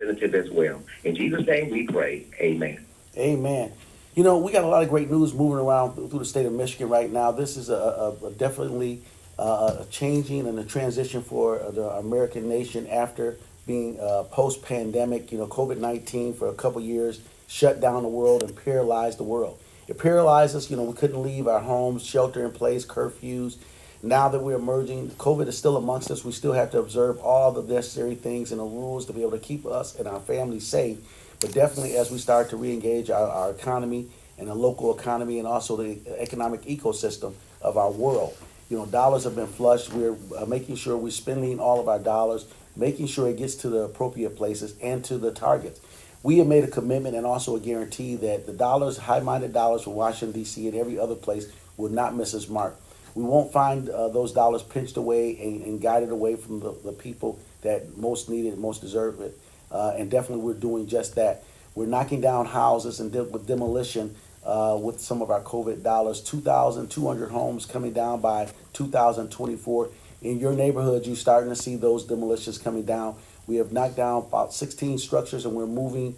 representative as well. In Jesus' name we pray. Amen. Amen. You know, we got a lot of great news moving around through the state of Michigan right now. This is a definitely a changing and a transition for the American nation after being post-pandemic. You know, COVID-19 for a couple years shut down the world and paralyzed the world. It paralyzed us. You know, we couldn't leave our homes, shelter in place, curfews. Now that we're emerging, COVID is still amongst us. We still have to observe all the necessary things and the rules to be able to keep us and our families safe. But definitely, as we start to re-engage our economy and the local economy and also the economic ecosystem of our world, you know, dollars have been flushed. We're making sure we're spending all of our dollars, making sure it gets to the appropriate places and to the targets. We have made a commitment and also a guarantee that the dollars, high-minded dollars from Washington, D.C. and every other place will not miss its mark. We won't find those dollars pinched away and guided away from the people that most need it and most deserve it. And definitely we're doing just that. We're knocking down houses and with demolition with some of our COVID dollars. 2,200 homes coming down by 2024. In your neighborhood, you're starting to see those demolitions coming down. We have knocked down about 16 structures and we're moving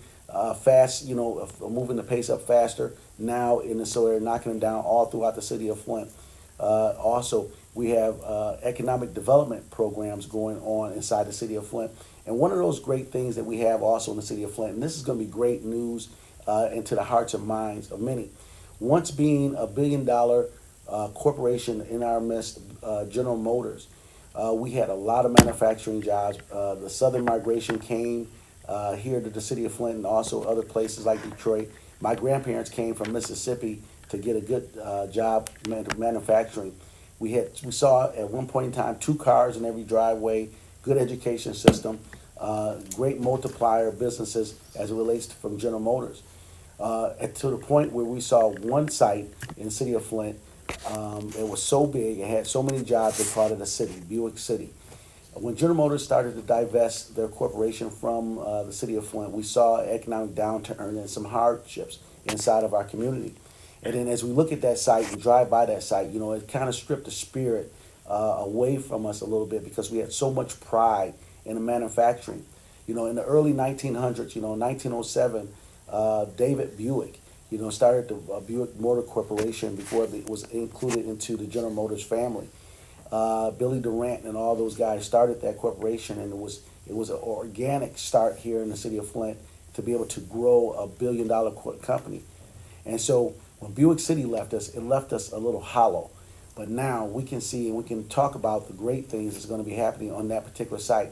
fast, you know, moving the pace up faster now so we're knocking them down all throughout the city of Flint. Also, we have economic development programs going on inside the city of Flint. And one of those great things that we have also in the city of Flint, and this is going to be great news into the hearts and minds of many. Once being a $1 billion corporation in our midst, General Motors, we had a lot of manufacturing jobs. The Southern migration came here to the city of Flint and also other places like Detroit. My grandparents came from Mississippi to get a good job manufacturing. We saw at one point in time 2 cars in every driveway, good education system, great multiplier businesses as it relates to, from General Motors. To the point where we saw one site in the city of Flint, it was so big, it had so many jobs, they called it a city, Buick City. When General Motors started to divest their corporation from the city of Flint, we saw economic downturn and some hardships inside of our community. And then as we look at that site and drive by that site, you know, it kind of stripped the spirit away from us a little bit because we had so much pride in the manufacturing. You know, in the early 1900s, you know, 1907, David Buick, you know, started the Buick Motor Corporation before it was included into the General Motors family. Billy Durant and all those guys started that corporation, and it was an organic start here in the city of Flint to be able to grow a $1 billion company. And so when Buick City left us, it left us a little hollow. But now we can see and we can talk about the great things that's going to be happening on that particular site.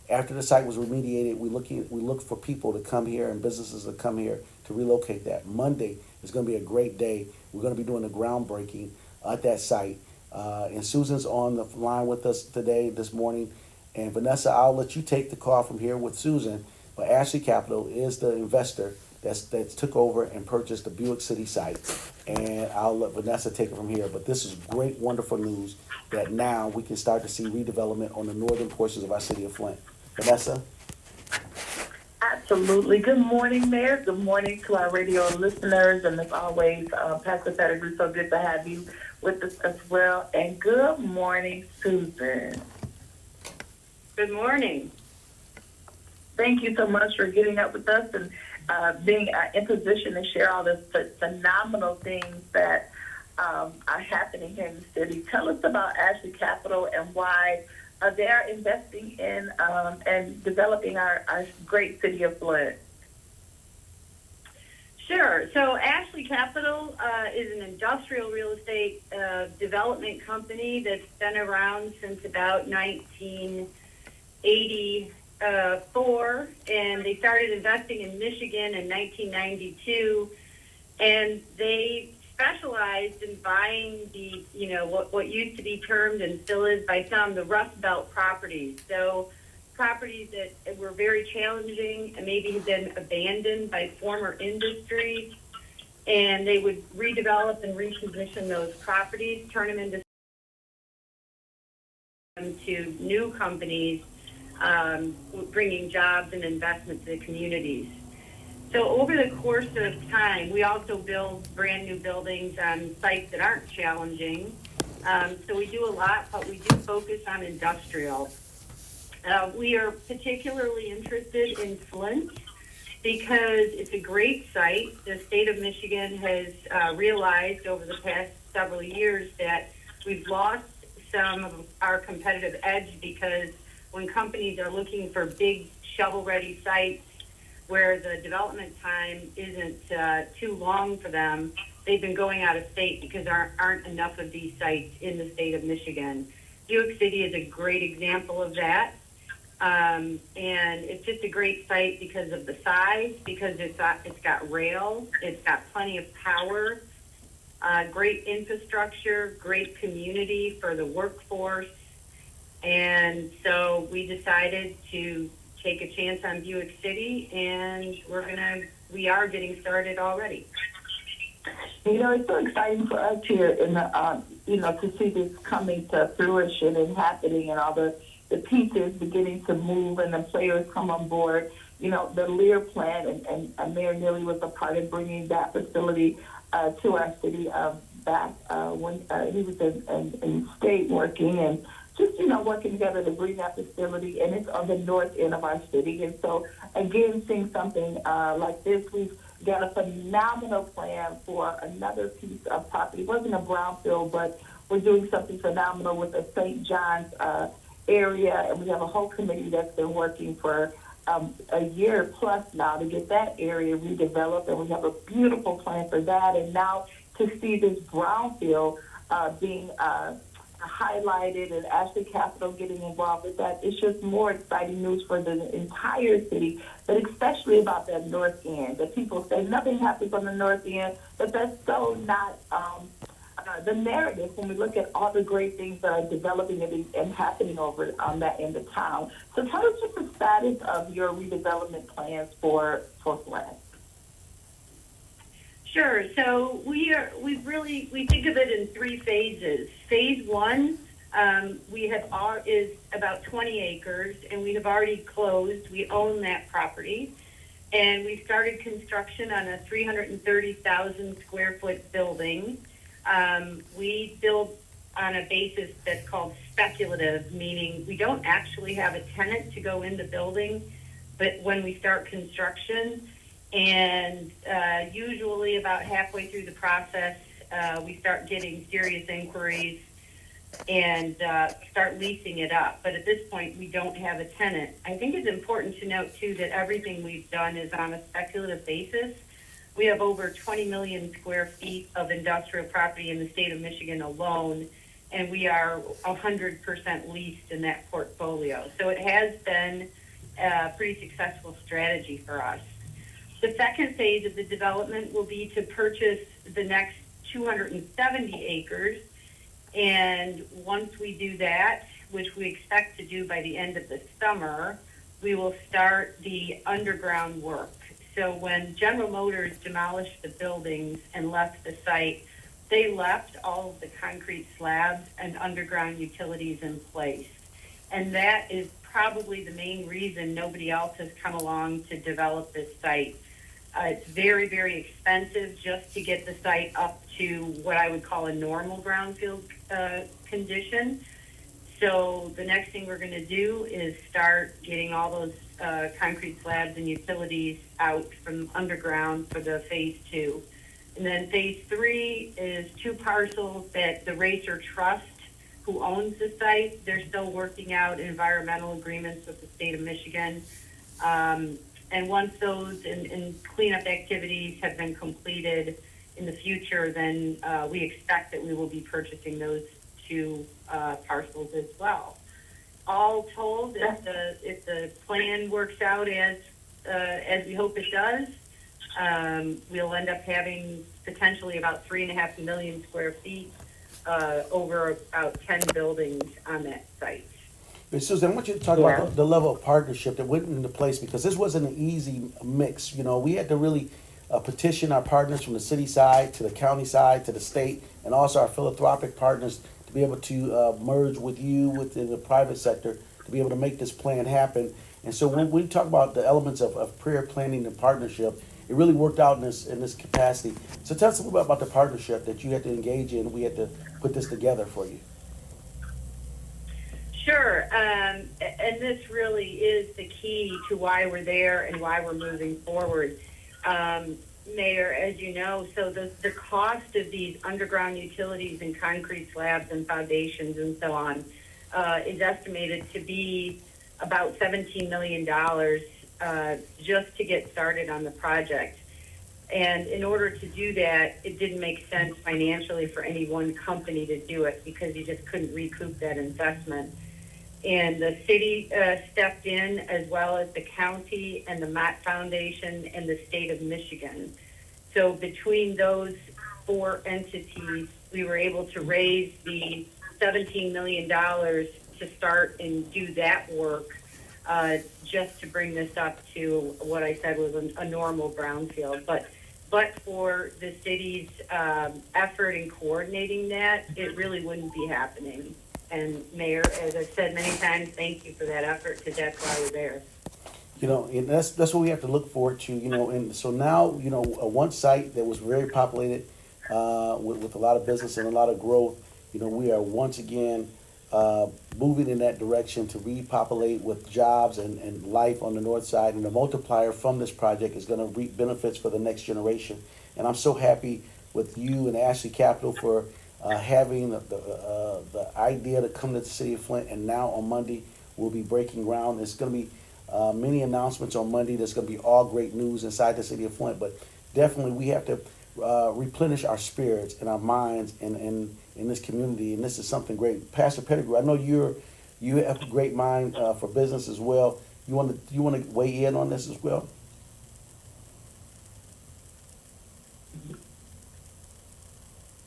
After the site was remediated, we looked for people to come here and businesses to come here to relocate that. Monday is going to be a great day. We're going to be doing the groundbreaking at that site. And Susan's on the line with us today, this morning. And Vanessa, I'll let you take the call from here with Susan. But Ashley Capital is the investor that's took over and purchased the Buick City site. And I'll let Vanessa take it from here. But this is great, wonderful news that now we can start to see redevelopment on the northern portions of our city of Flint. Vanessa? Absolutely. Good morning, Mayor. Good morning to our radio listeners. And as always, Pastor Pettigrew, so good to have you with us as well. And good morning, Susan. Good morning. Thank you so much for getting up with us and being in position to share all the phenomenal things that are happening here in the city. Tell us about Ashley Capital and why they're investing in and developing our great city of Flint. Sure. So Ashley Capital is an industrial real estate development company that's been around since about 1984, and they started investing in Michigan in 1992, and they specialized in buying the, what used to be termed and still is by some, the Rust Belt properties. So properties that were very challenging and maybe had been abandoned by former industry, and they would redevelop and reposition those properties, turn them into new companies, bringing jobs and investment to the communities. So over the course of time, we also build brand new buildings on sites that aren't challenging. So we do a lot, but we do focus on industrial. We are particularly interested in Flint because it's a great site. The state of Michigan has realized over the past several years that we've lost some of our competitive edge because when companies are looking for big shovel-ready sites where the development time isn't too long for them, they've been going out of state because there aren't enough of these sites in the state of Michigan. Buick City is a great example of that. And it's just a great site because of the size, because it's got rail, it's got plenty of power, great infrastructure, great community for the workforce. And so we decided to take a chance on Buick City, and we are getting started already. You know, it's so exciting for us here in the, to see this coming to fruition and happening and all the pieces beginning to move and the players come on board. You know, the Lear plant and Mayor Neeley was a part of bringing that facility to our city back when he was in state working and just, working together to bring that facility. And it's on the north end of our city. And so, again, seeing something like this, we've got a phenomenal plan for another piece of property. It wasn't a brownfield, but we're doing something phenomenal with the St. John's area, and we have a whole committee that's been working for a year plus now to get that area redeveloped, and we have a beautiful plan for that. And now to see this brownfield being highlighted and Ashley Capital getting involved with that, it's just more exciting news for the entire city, but especially about that north end. That people say nothing happens on the north end, but that's so not the narrative when we look at all the great things that are developing and happening over on that end of town. So tell us just the status of your redevelopment plans for Flint. Sure. So we think of it in three phases. Phase one, is about 20 acres, and we have already closed. We own that property, and we started construction on a 330,000 square foot building. We build on a basis that's called speculative, meaning we don't actually have a tenant to go in the building, but when we start construction, and usually about halfway through the process, we start getting serious inquiries and start leasing it up. But at this point, we don't have a tenant. I think it's important to note, too, that everything we've done is on a speculative basis. We have over 20 million square feet of industrial property in the state of Michigan alone, and we are 100% leased in that portfolio. So it has been a pretty successful strategy for us. The second phase of the development will be to purchase the next 270 acres, and once we do that, which we expect to do by the end of the summer, we will start the underground work. So when General Motors demolished the buildings and left the site, they left all of the concrete slabs and underground utilities in place. And that is probably the main reason nobody else has come along to develop this site. It's very, very expensive just to get the site up to what I would call a normal brownfield condition. So the next thing we're going to do is start getting all those concrete slabs and utilities out from underground for the phase two. And then phase three is two parcels that the Racer Trust, who owns the site, they're still working out environmental agreements with the state of Michigan. And once those and cleanup activities have been completed in the future, then we expect that we will be purchasing those two parcels as well. All told, if the plan works out as we hope it does, we'll end up having potentially about 3.5 million square feet over about 10 buildings on that site. Susan, I want you to talk about the level of partnership that went into place, because this wasn't an easy mix. We had to really petition our partners from the city side to the county side to the state, and also our philanthropic partners to be able to merge with you within the private sector to be able to make this plan happen. And so when we talk about the elements of prayer planning and partnership, it really worked out in this capacity. So tell us a little bit about the partnership that you had to engage in. We had to put this together for you. Sure, and this really is the key to why we're there and why we're moving forward. Mayor, as you know, so the cost of these underground utilities and concrete slabs and foundations and so on is estimated to be about $17 million just to get started on the project. And in order to do that, it didn't make sense financially for any one company to do it because you just couldn't recoup that investment. And the city stepped in, as well as the county and the Mott Foundation and the state of Michigan. So between those four entities, we were able to raise the $17 million to start and do that work just to bring this up to what I said was a normal brownfield. But for the city's effort in coordinating that, it really wouldn't be happening. And Mayor, as I've said many times, thank you for that effort, because that's why we're there. You know, and that's what we have to look forward to. You know, and so now, you know, one site that was very populated with a lot of business and a lot of growth. You know, we are once again moving in that direction to repopulate with jobs and life on the north side. And the multiplier from this project is going to reap benefits for the next generation. And I'm so happy with you and Ashley Capital for having the idea to come to the city of Flint. And now on Monday, we'll be breaking ground. It's going to be many announcements on Monday. There's going to be all great news inside the city of Flint. But definitely we have to replenish our spirits and our minds in this community. And this is something great. Pastor Pettigrew, I know you have a great mind for business as well. You want to weigh in on this as well?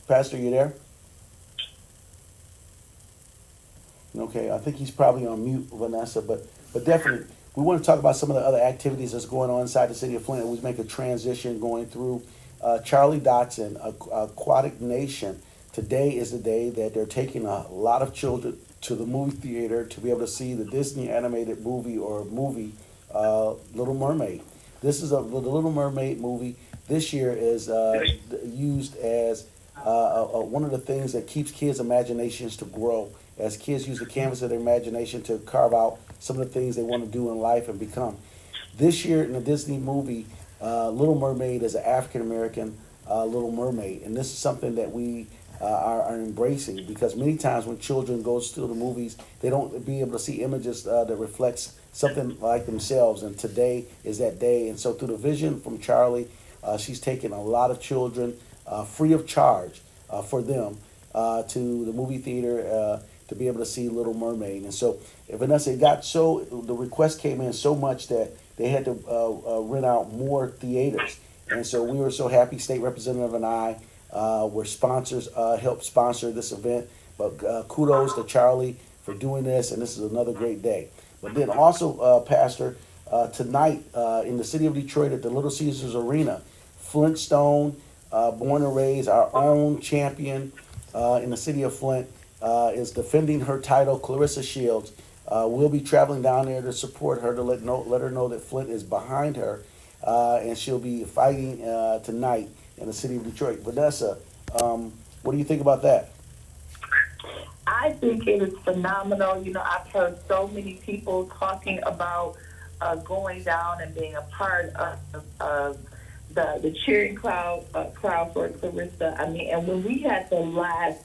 Pastor, you there? Okay, I think he's probably on mute, Vanessa, but definitely, we want to talk about some of the other activities that's going on inside the city of Flint. We make a transition going through Charlie Dotson, Aquatic Nation. Today is the day that they're taking a lot of children to the movie theater to be able to see the Disney animated movie Little Mermaid. This is the Little Mermaid movie. This year is used as one of the things that keeps kids' imaginations to grow, as kids use the canvas of their imagination to carve out some of the things they want to do in life and become. This year in the Disney movie, Little Mermaid is an African-American Little Mermaid, and this is something that we are embracing, because many times when children go to the movies, they don't be able to see images that reflects something like themselves, and today is that day. And so through the vision from Charlie, she's taken a lot of children free of charge for them to the movie theater to be able to see Little Mermaid. And so, Vanessa, the request came in so much that they had to rent out more theaters. And so we were so happy, State Representative and I were sponsors, helped sponsor this event. But kudos to Charlie for doing this, and this is another great day. But then also, Pastor, tonight in the city of Detroit at the Little Caesars Arena, Flintstone, born and raised, our own champion in the city of Flint, is defending her title. Clarissa Shields will be traveling down there to support her, to let her know that Flint is behind her, and she'll be fighting tonight in the city of Detroit. Vanessa, what do you think about that? I think it is phenomenal. You know, I've heard so many people talking about going down and being a part of the cheering crowd for Clarissa. I mean, and when we had the last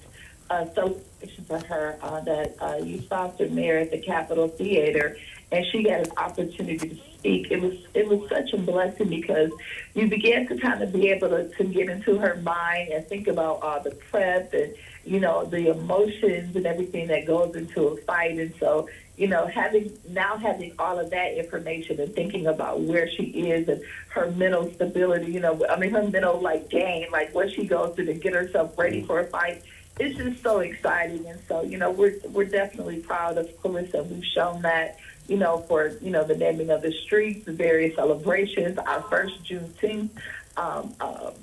celebration for her that you sponsored, Mayor, at the Capitol Theater, and she got an opportunity to speak. It was such a blessing, because you began to kind of be able to get into her mind and think about the prep and, you know, the emotions and everything that goes into a fight. And so, you know, having all of that information and thinking about where she is and her mental stability, you know, I mean, her mental game, like what she goes through to get herself ready for a fight. It's just so exciting. And so, you know, we're definitely proud of Clarissa. We've shown that, you know, for, you know, the naming of the streets, the various celebrations, our first Juneteenth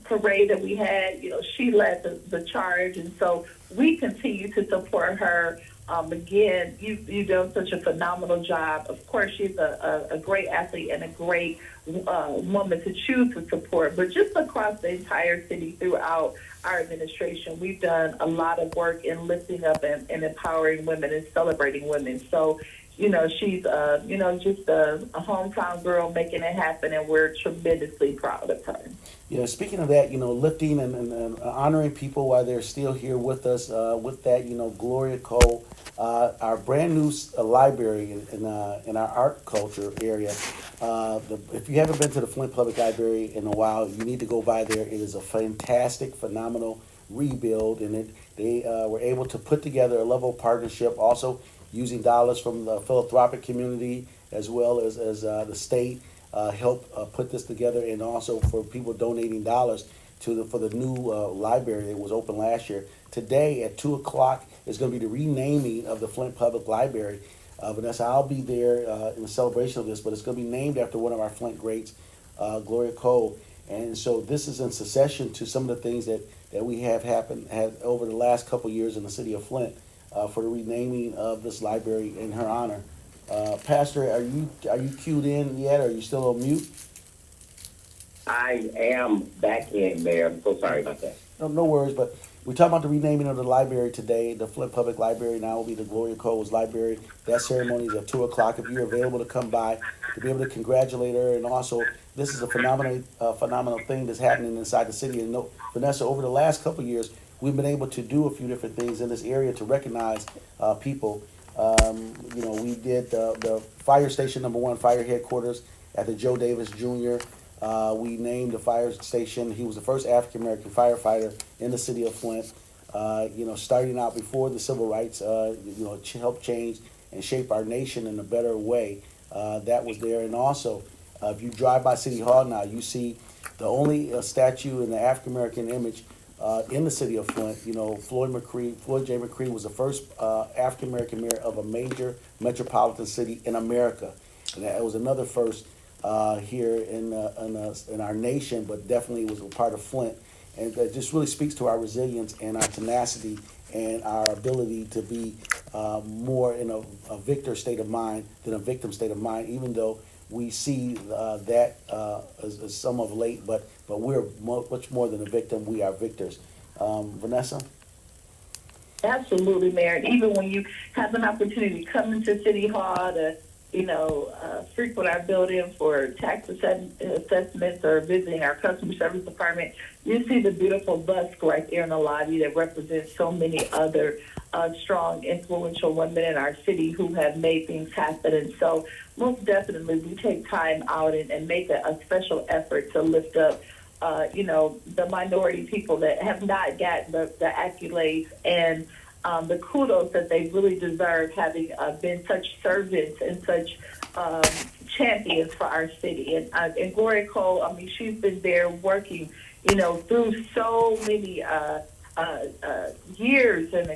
parade that we had, you know, she led the charge. And so we continue to support her. Again, you've done such a phenomenal job. Of course, she's a great athlete and a great woman to choose to support, but just across the entire city throughout our administration, we've done a lot of work in lifting up and empowering women and celebrating women. So, she's, just a hometown girl making it happen, and we're tremendously proud of her. Yeah, speaking of that, lifting and honoring people while they're still here with us, with that, Gloria Cole, our brand new library in our art culture area. If you haven't been to the Flint Public Library in a while, you need to go by there. It is a fantastic, phenomenal rebuild, and they were able to put together a level of partnership, also using dollars from the philanthropic community as well as the state. Help put this together, and also for people donating dollars for the new library that was open last year. Today at 2:00 is going to be the renaming of the Flint Public Library. Vanessa, I'll be there in the celebration of this, but it's going to be named after one of our Flint greats, Gloria Cole. And so this is in succession to some of the things that we have had over the last couple years in the city of Flint for the renaming of this library in her honor. Pastor, are you queued in yet? Or are you still on mute? I am back in, Mayor. I'm so sorry about that. No worries, but we're talking about the renaming of the library today. The Flint Public Library now will be the Gloria Cole's Library. That ceremony is at 2:00. If you're available to come by, to be able to congratulate her, and also this is a phenomenal thing that's happening inside the city. And Vanessa, over the last couple of years, we've been able to do a few different things in this area to recognize people. We did the fire station #1 fire headquarters at the Joe Davis Jr. We named the fire station. He was the first African American firefighter in the city of Flint. Starting out before the civil rights, helped change and shape our nation in a better way. That was there, and also if you drive by City Hall now, you see the only statue in the African American image in the city of Flint. Floyd J. McCree was the first African American mayor of a major metropolitan city in America, and that was another first here in our nation, but definitely was a part of Flint, and that just really speaks to our resilience and our tenacity and our ability to be more in a victor state of mind than a victim state of mind, even though we see that as some of late, but we're much more than a victim. We are victors. Vanessa? Absolutely, Mayor. And even when you have an opportunity to come into City Hall to, frequent our building for tax assessments or visiting our customer service department, you see the beautiful busk right there in the lobby that represents so many other strong, influential women in our city who have made things happen. And so most definitely we take time out and make a special effort to lift up the minority people that have not gotten the accolades and the kudos that they really deserve, having been such servants and such champions for our city. And Gloria Cole, she's been there working, through so many years, and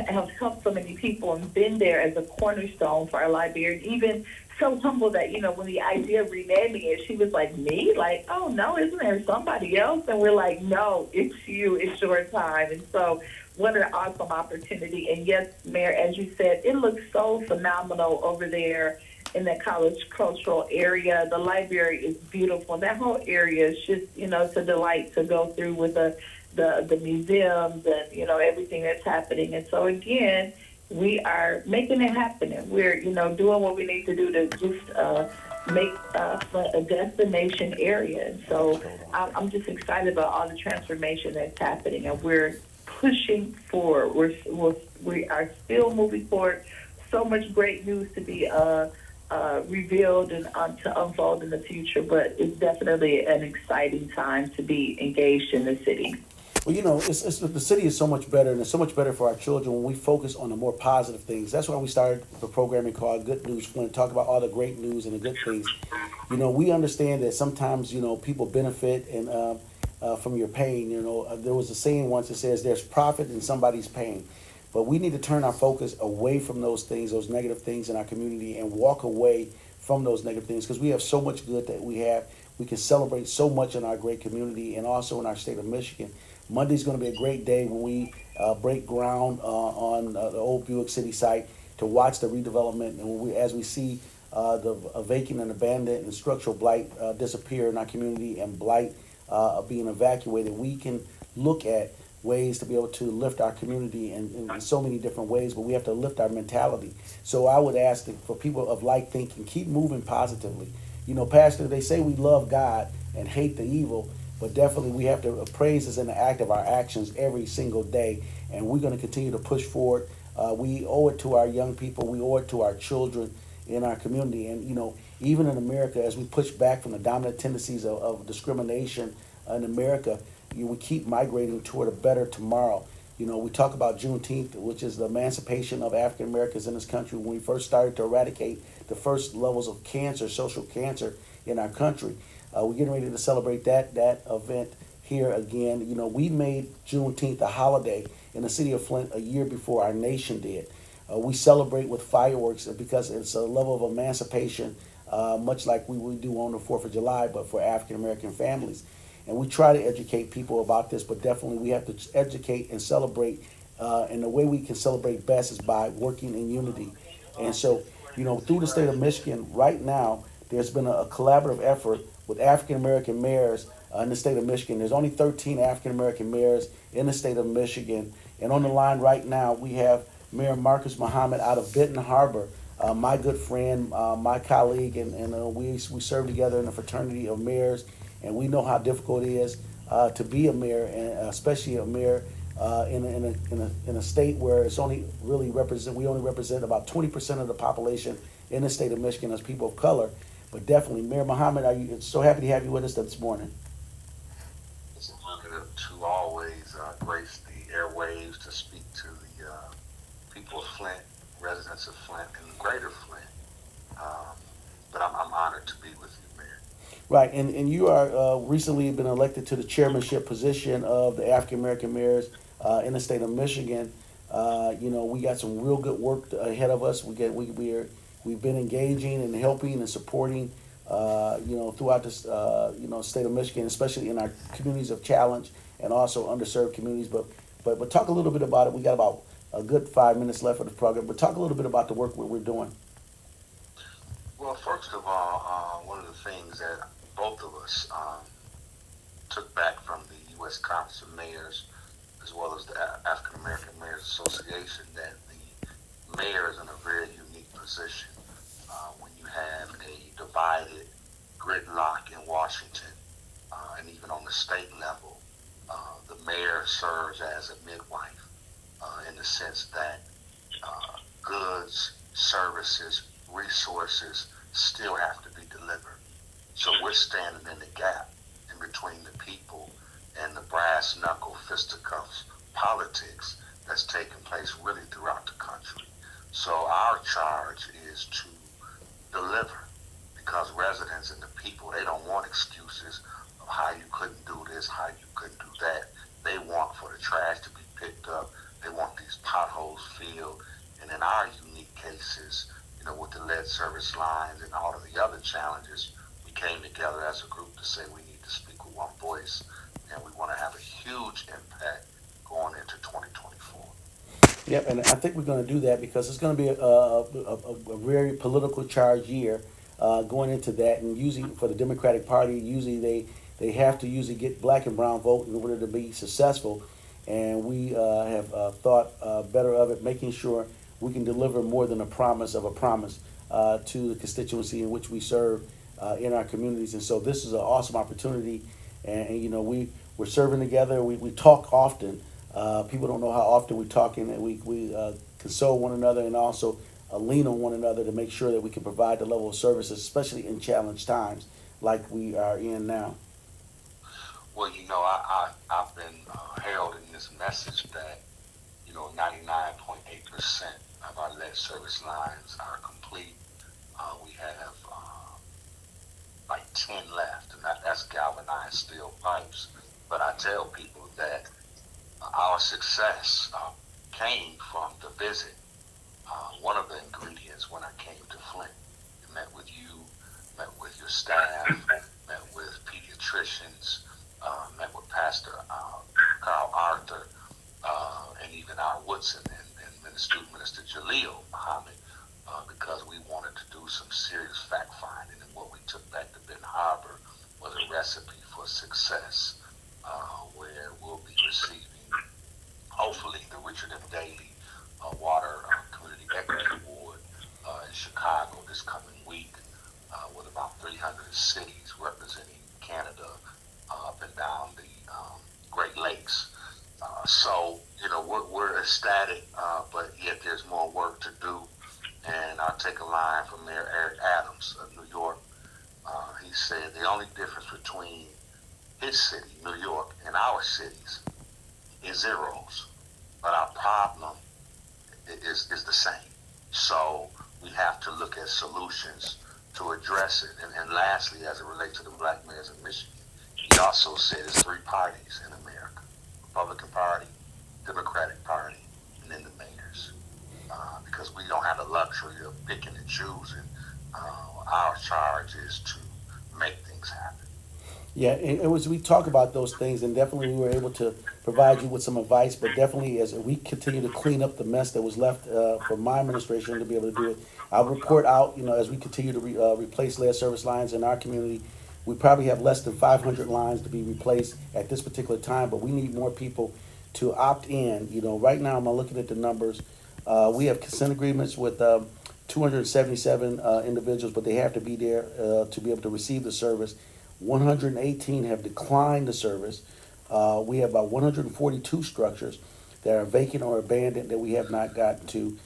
has helped so many people and been there as a cornerstone for our library. And even so humble that, when the idea of renaming it, she was like, me? Like, oh, no, isn't there somebody else? And we're like, no, it's you. It's your time. And so what an awesome opportunity. And yes, Mayor, as you said, it looks so phenomenal over there in that college cultural area. The library is beautiful. That whole area is just, it's a delight to go through with the museums and, everything that's happening. And so, again, we are making it happen. And we're, doing what we need to do to just make a destination area. And so I'm just excited about all the transformation that's happening. And we're pushing forward. We are still moving forward. So much great news to be revealed and to unfold in the future, but it's definitely an exciting time to be engaged in the city. Well, the city is so much better, and it's so much better for our children when we focus on the more positive things. That's why we started the programming called Good News Flint, talk about all the great news and the good things. We understand that sometimes, people benefit and from your pain. There was a saying once that says there's profit in somebody's pain. But we need to turn our focus away from those things, those negative things in our community, and walk away from those negative things, because we have so much good that we have. We can celebrate so much in our great community and also in our state of Michigan. Monday's going to be a great day when we break ground on the old Buick City site to watch the redevelopment, and as we see the vacant and abandoned and structural blight disappear in our community, and blight being evacuated, we can look at ways to be able to lift our community in so many different ways, but we have to lift our mentality. So I would ask for people of like thinking, keep moving positively. You know, Pastor, they say we love God and hate the evil, but definitely we have to praise is in the act of our actions every single day, and we're going to continue to push forward. We owe it to our young people. We owe it to our children in our community. And, you know, even in America, as we push back from the dominant tendencies of discrimination in America, we keep migrating toward a better tomorrow. You know, we talk about Juneteenth, which is the emancipation of African Americans in this country. When we first started to eradicate the first levels of cancer, social cancer in our country, we're getting ready to celebrate that event here again. You know, we made Juneteenth a holiday in the city of Flint a year before our nation did. We celebrate with fireworks because it's a level of emancipation, much like we do on the 4th of July, but for African American families. And we try to educate people about this, but definitely we have to educate and celebrate. And the way we can celebrate best is by working in unity. And so, you know, through the state of Michigan, right now, there's been a collaborative effort with African American mayors in the state of Michigan. There's only 13 African American mayors in the state of Michigan. And on the line right now, we have Mayor Marcus Muhammad out of Benton Harbor, my good friend, my colleague, and we serve together in a fraternity of mayors, and we know how difficult it is to be a mayor, and especially a mayor in a state where it's only really we only represent about 20% of the population in the state of Michigan as people of color. But definitely, Mayor Muhammad, so happy to have you with us this morning. It's an honor to always grace the airwaves to speak to the people of Flint, residents of Flint, and greater Flint. But I'm honored to be with you, Mayor. Right, and you are recently been elected to the chairmanship position of the African American mayors in the state of Michigan. You know, we got some real good work ahead of us. We've been engaging and helping and supporting, you know, throughout this, you know, state of Michigan, especially in our communities of challenge and also underserved communities. But talk a little bit about it. We got about a good 5 minutes left of the program. But talk a little bit about the work we're doing. Well, first of all, one of the things that both of us took back from the U.S. Conference of Mayors, as well as the African American Mayors Association, that the mayor is in a very unique position when you have a divided gridlock in Washington, and even on the state level, the mayor serves as a midwife in the sense that goods, services, resources still have to be delivered. So we're standing in the gap in between the people and the brass knuckle fisticuffs politics that's taking place really throughout the country. So our charge is to deliver, because residents and the people, they don't want excuses of how you couldn't do this, how you couldn't do that. They want for the trash to be picked up. They want these potholes filled. And in our unique cases, you know, with the lead service lines and all of the other challenges, we came together as a group to say we need to speak with one voice, and we want to have a huge impact going into 2024. Yep, and I think we're going to do that because it's going to be a very political charged year going into that. And usually for the Democratic Party, usually they have to usually get black and brown vote in order to be successful. And we have thought better of it, making sure we can deliver more than a promise of a promise to the constituency in which we serve in our communities. And so this is an awesome opportunity. And you know, we're serving together. We talk often. People don't know how often we talk, and we console one another and also lean on one another to make sure that we can provide the level of services, especially in challenged times like we are in now. Well, you know, I've been held in this message that, you know, 99.8% of our lead service lines are complete. We have like 10 left, and that's galvanized steel pipes. But I tell people that our success came from the visit. One of the ingredients when I came to Flint, I met with you, met with your staff, met with pediatricians, met with Pastor Carl Arthur, and even our Woodson and Student Minister Jaleel Muhammad, because we wanted to do some serious fact finding, and what we took back to Benton Harbor was a recipe for success, where we'll be receiving, hopefully, the Richard M. Daley Water Community Equity Award in Chicago this coming week, with about 300 cities representing Canada up and down the Great Lakes. So, we're ecstatic, but yet there's more work to do. And I'll take a line from Mayor Eric Adams of New York. He said the only difference between his city, New York, and our cities is zeros. But our problem is the same. So we have to look at solutions to address it. And lastly, as it relates to the black mayors in Michigan, he also said there's three parties in America: Republican Party, Democratic Party, and then the mayors. Because we don't have the luxury of picking and choosing. Our charge is to make things happen. Yeah, and it was, we talk about those things, and definitely we were able to provide you with some advice, but definitely as we continue to clean up the mess that was left for my administration to be able to do it, I'll report out, as we continue to replace lead service lines in our community. We probably have less than 500 lines to be replaced at this particular time, but we need more people to opt in. Right now I'm looking at the numbers. We have consent agreements with 277 individuals, but they have to be there to be able to receive the service. 118 have declined the service. We have about 142 structures that are vacant or abandoned that we have not gotten to.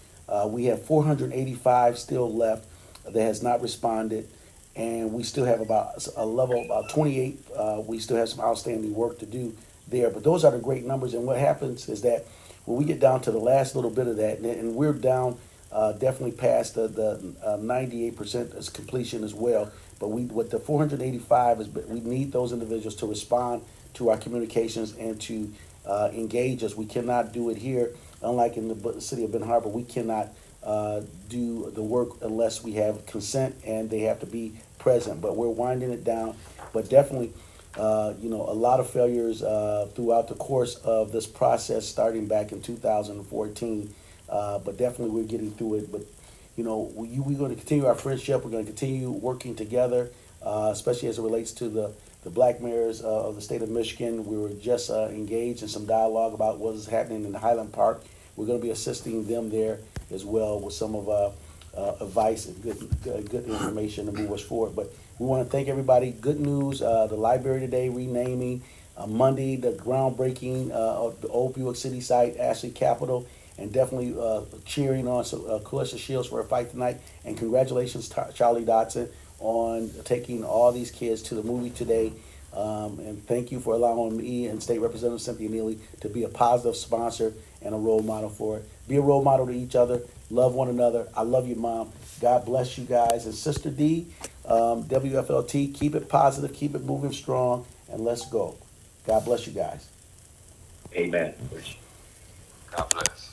We have 485 still left that has not responded, and we still have about a level about 28. We still have some outstanding work to do there, but those are the great numbers. And what happens is that when we get down to the last little bit of that, and we're down definitely past the 98% as completion as well. But with the 485 is we need those individuals to respond to our communications and to engage us. We cannot do it here, unlike in the city of Ben Harbor. We cannot do the work unless we have consent and they have to be present. But we're winding it down. But definitely, a lot of failures throughout the course of this process, starting back in 2014. But definitely we're getting through it. But we're going to continue our friendship. We're going to continue working together, especially as it relates to the black mayors of the state of Michigan. We were just engaged in some dialogue about what is happening in the Highland Park. We're going to be assisting them there as well with some of advice and good information to move us forward. But we want to thank everybody. Good news, the library today renaming. Monday, the groundbreaking of the old Buick City site, Ashley Capitol. And definitely cheering on Calista Shields for her fight tonight. And congratulations, Charlie Dotson, on taking all these kids to the movie today. And thank you for allowing me and State Representative Cynthia Neeley to be a positive sponsor and a role model for it. Be a role model to each other. Love one another. I love you, Mom. God bless you guys. And Sister D, WFLT, keep it positive, keep it moving strong, and let's go. God bless you guys. Amen. God bless.